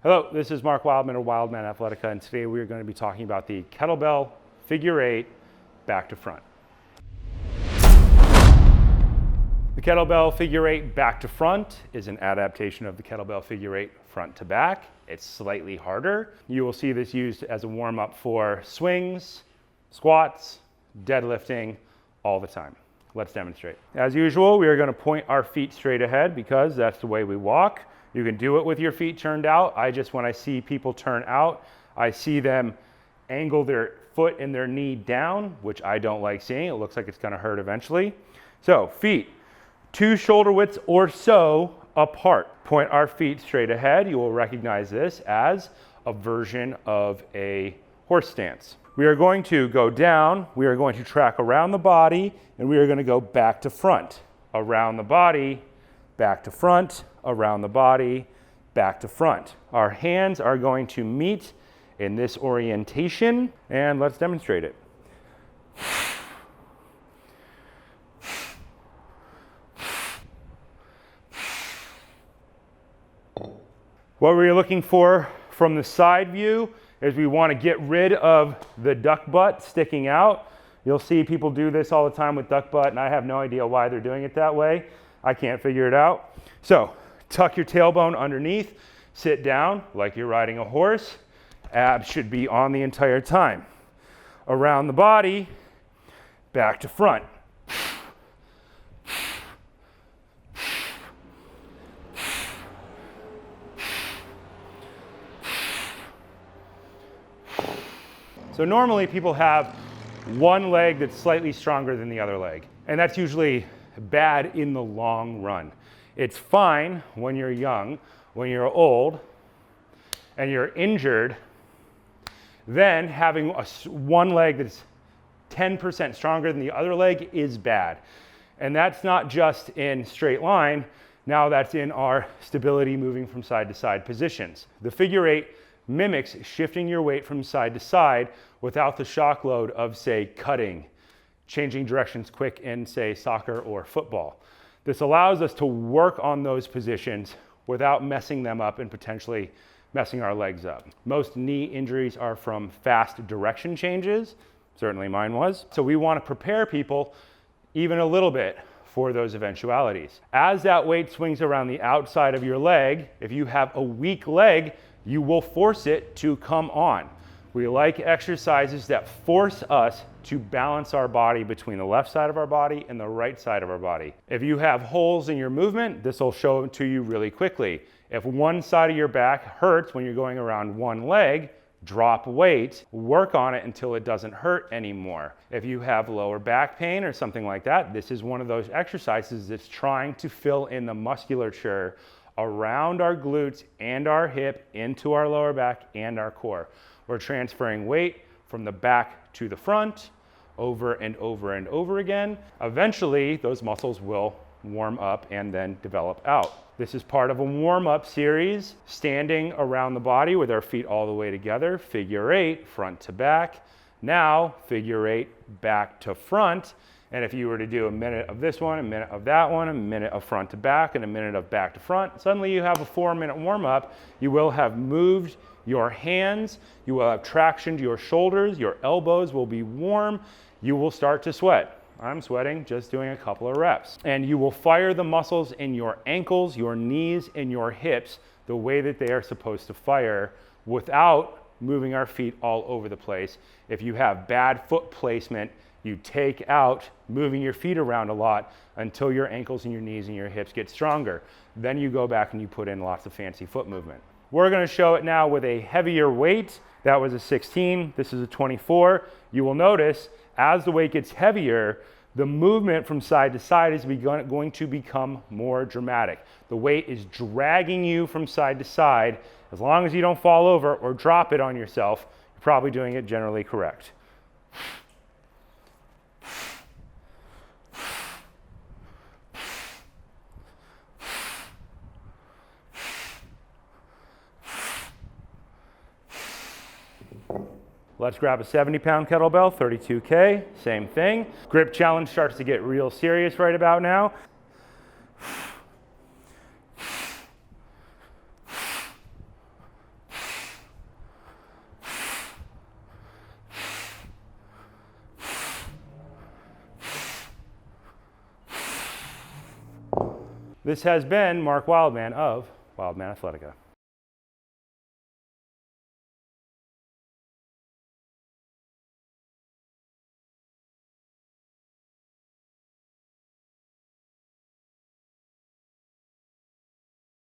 Hello, this is Mark Wildman of Wildman Athletica, and today we are going to be talking about the kettlebell figure 8 back to front. The kettlebell figure 8 back to front is an adaptation of the kettlebell figure 8 front to back. It's slightly harder. You will see this used as a warm-up for swings, squats, deadlifting, all the time. Let's demonstrate. As usual, we are going to point our feet straight ahead because that's the way we walk. You can do it with your feet turned out. When I see people turn out, I see them angle their foot and their knee down, which I don't like seeing. It looks like it's going to hurt eventually. So feet 2 shoulder widths or so apart. Point our feet straight ahead. You will recognize this as a version of a horse stance. We are going to go down, we are going to track around the body, and we are going to go back to front. Around the body, back to front, around the body, back to front. Our hands are going to meet in this orientation, and let's demonstrate it. What we're looking for from the side view is we want to get rid of the duck butt sticking out. You'll see people do this all the time with duck butt, and I have no idea why they're doing it that way. I can't figure it out. So tuck your tailbone underneath, sit down like you're riding a horse. Abs should be on the entire time. Around the body, back to front. So normally people have one leg that's slightly stronger than the other leg, and that's usually bad in the long run. It's fine when you're young. When you're old and you're injured, then having one leg that's 10% stronger than the other leg is bad. And that's not just in straight line. Now that's in our stability moving from side to side positions. The figure 8 mimics shifting your weight from side to side without the shock load of, say, cutting, changing directions quick in, say, soccer or football. This allows us to work on those positions without messing them up and potentially messing our legs up. Most knee injuries are from fast direction changes. Certainly mine was. So we want to prepare people even a little bit for those eventualities. As that weight swings around the outside of your leg, if you have a weak leg, you will force it to come on. We like exercises that force us to balance our body between the left side of our body and the right side of our body. If you have holes in your movement, this will show it to you really quickly. If one side of your back hurts when you're going around one leg, drop weight, work on it until it doesn't hurt anymore. If you have lower back pain or something like that, this is one of those exercises that's trying to fill in the musculature around our glutes and our hip into our lower back and our core. We're transferring weight from the back to the front over and over and over again. Eventually, those muscles will warm up and then develop out. This is part of a warm-up series, standing around the body with our feet all the way together, figure 8, front to back. Now, figure 8, back to front. And if you were to do a minute of this one, a minute of that one, a minute of front to back, and a minute of back to front, suddenly you have a 4-minute warm-up. You will have moved your hands, you will have traction to your shoulders, your elbows will be warm, you will start to sweat. I'm sweating just doing a couple of reps. And you will fire the muscles in your ankles, your knees, and your hips the way that they are supposed to fire without moving our feet all over the place. If you have bad foot placement, you take out moving your feet around a lot until your ankles and your knees and your hips get stronger. Then you go back and you put in lots of fancy foot movement. We're going to show it now with a heavier weight. That was a 16, this is a 24. You will notice as the weight gets heavier, the movement from side to side is going to become more dramatic. The weight is dragging you from side to side. As long as you don't fall over or drop it on yourself, you're probably doing it generally correct. Let's grab a 70-pound kettlebell, 32K, same thing. Grip challenge starts to get real serious right about now. This has been Mark Wildman of Wildman Athletica.